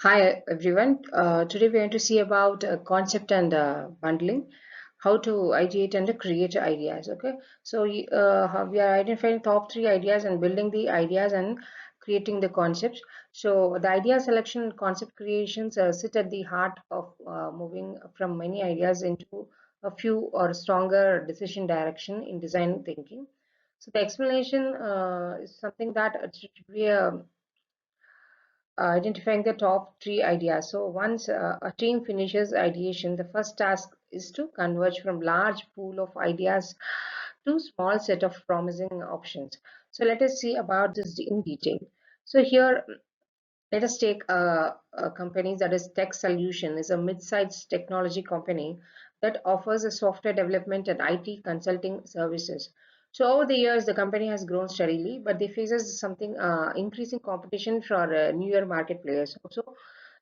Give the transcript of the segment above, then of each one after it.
Hi everyone. Today we're going to see about concept and bundling, how to ideate and create ideas. Okay, so we are identifying top three ideas and building the ideas and creating the concepts. So the idea selection and concept creations sit at the heart of moving from many ideas into a few or stronger decision direction in design thinking. So the explanation is something that it should be a identifying the top three ideas. So once a team finishes ideation, the first task is to converge from large pool of ideas to small set of promising options. So let us see about this in detail. So here, let us take a company that is Tech Solution is a mid-sized technology company that offers a software development and IT consulting services. So over the years, the company has grown steadily, but they faces something increasing competition for newer market players. So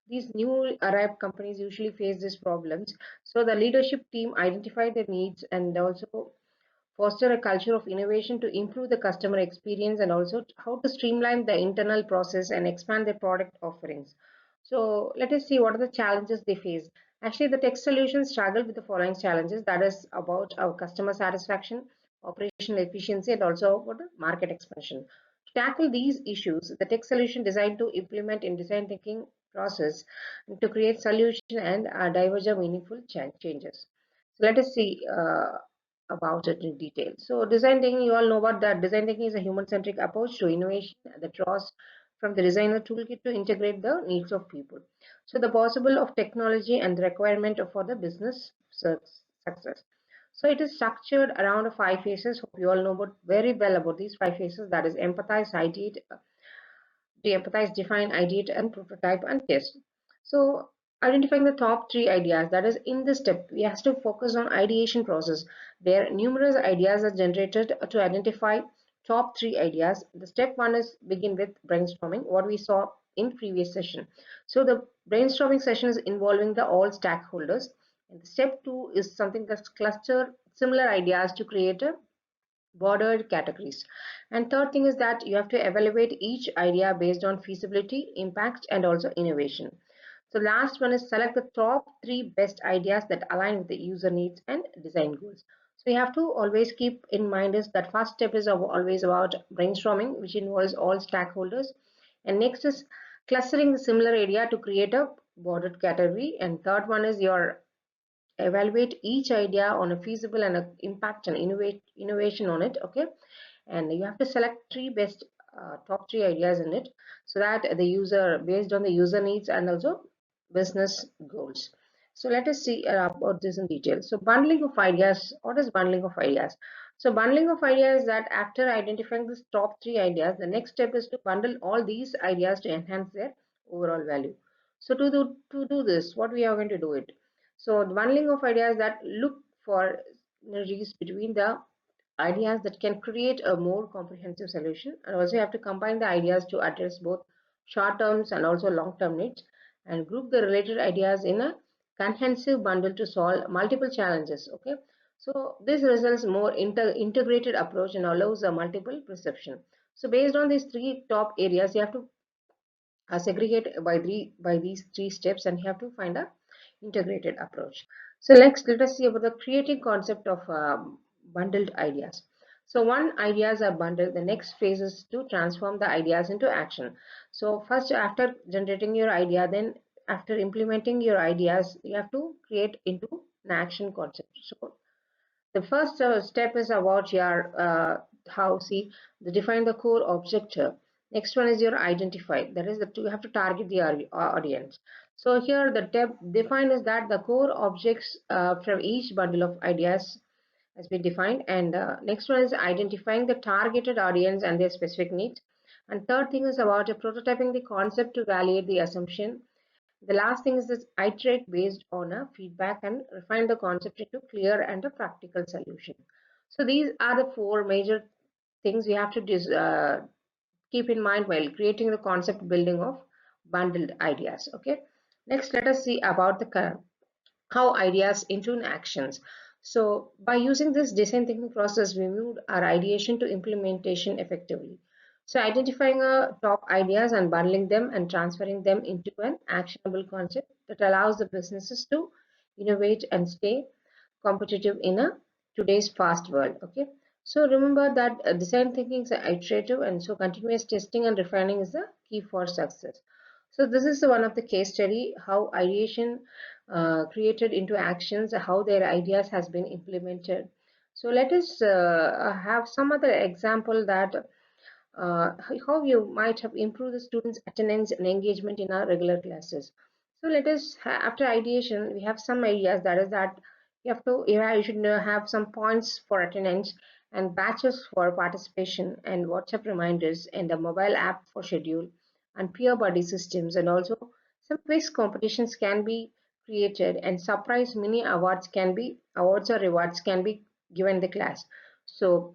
these new arrived companies usually face these problems. So the leadership team identified the needs and also foster a culture of innovation to improve the customer experience and also how to streamline the internal process and expand their product offerings. So let us see what are the challenges they face. Actually, the tech solutions struggle with the following challenges, that is about our customer satisfaction, operational efficiency, and also about the market expansion. To tackle these issues, the tech solution designed to implement in design thinking process to create solution and diverge meaningful changes. So let us see about it in detail. So design thinking, you all know about that. Design thinking is a human-centric approach to innovation that draws from the designer toolkit to integrate the needs of people. So the possible of technology and the requirement for the business success. So it is structured around five phases. Hope you all know about very well about these five phases. That is empathize, ideate, de-empathize, define, ideate, and prototype and test. So identifying the top three ideas, that is in this step, we have to focus on ideation process where numerous ideas are generated to identify top three ideas. The step one is begin with brainstorming, what we saw in previous session. So the brainstorming session is involving the all stakeholders. And the step two is something that's cluster similar ideas to create a bordered categories. And third thing is that you have to evaluate each idea based on feasibility, impact, and also innovation. So last one is select the top three best ideas that align with the user needs and design goals. So you have to always keep in mind is that first step is always about brainstorming, which involves all stakeholders. And next is clustering the similar area to create a bordered category. And third one is your evaluate each idea on a feasible and a impact and innovation on it. Okay, and you have to select three best top three ideas in it so that the user based on the user needs and also business goals. So let us see about this in detail. So bundling of ideas, what is bundling of ideas? So bundling of ideas is that after identifying this top three ideas, the next step is to bundle all these ideas to enhance their overall value. So to do this, what we are going to do it. So the bundling of ideas that look for synergies between the ideas that can create a more comprehensive solution, and also you have to combine the ideas to address both short terms and also long term needs and group the related ideas in a comprehensive bundle to solve multiple challenges. Okay, so this results more integrated approach and allows a multiple perception. So based on these three top areas, you have to segregate by these three steps and you have to find a integrated approach. So next, let us see about the creating concept of bundled ideas. So one ideas are bundled, the next phase is to transform the ideas into action. So first, after generating your idea, then after implementing your ideas, you have to create into an action concept. So the first step is about your how see the define the core objective. Next one is your identify. That is that you have to target the audience. So here the define is that the core objects from each bundle of ideas has been defined. And next one is identifying the targeted audience and their specific needs. And third thing is about prototyping the concept to validate the assumption. The last thing is this iterate based on a feedback and refine the concept into clear and a practical solution. So these are the four major things you have to keep in mind while creating the concept building of bundled ideas. Okay. Next, let us see about the how ideas into actions. So by using this design thinking process, we moved our ideation to implementation effectively. So identifying top ideas and bundling them and transferring them into an actionable concept that allows the businesses to innovate and stay competitive in a today's fast world. Okay. So remember that design thinking is iterative, and so continuous testing and refining is the key for success. So this is one of the case study how ideation created into actions, how their ideas has been implemented. So let us have some other example that how you might have improved the students' attendance and engagement in our regular classes. So let us, after ideation, we have some ideas. That is that you should have some points for attendance and batches for participation and WhatsApp reminders and a mobile app for schedule and peer buddy systems, and also some quiz competitions can be created and surprise mini awards or rewards can be given the class. So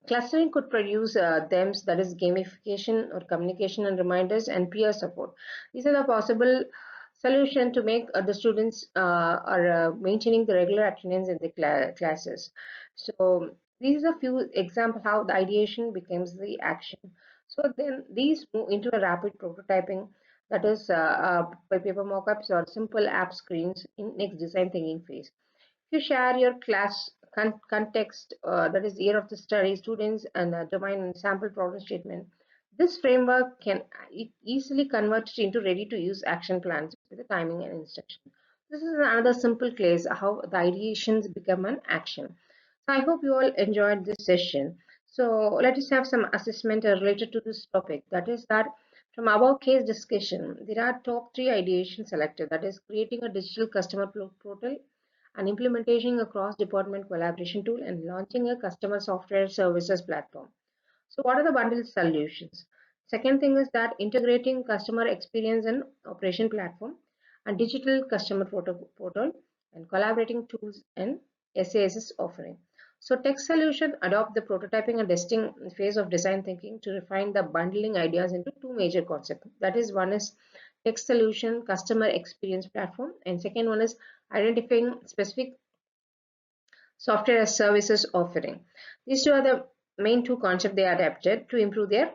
clustering could produce themes, that is gamification or communication and reminders and peer support. These are the possible solution to make the students are maintaining the regular attendance in the classes. So these are few examples how the ideation becomes the action. So then these move into a rapid prototyping, that is by paper mockups or simple app screens in next design thinking phase. You share your class context, that is year of the study, students, and domain and sample problem statement. This framework can easily convert it into ready-to-use action plans with the timing and instruction. This is another simple case how the ideations become an action. So I hope you all enjoyed this session. So let us have some assessment related to this topic. That is that from our case discussion, there are top three ideations selected. That is creating a digital customer portal, and implementation a cross-department collaboration tool, and launching a customer software services platform. So what are the bundled solutions? Second thing is that integrating customer experience and operation platform and digital customer portal and collaborating tools and SaaS offering. So tech solution adopt the prototyping and testing phase of design thinking to refine the bundling ideas into two major concepts. That is, one is tech solution customer experience platform, and second one is identifying specific software as services offering. These two are the main two concepts they adapted to improve their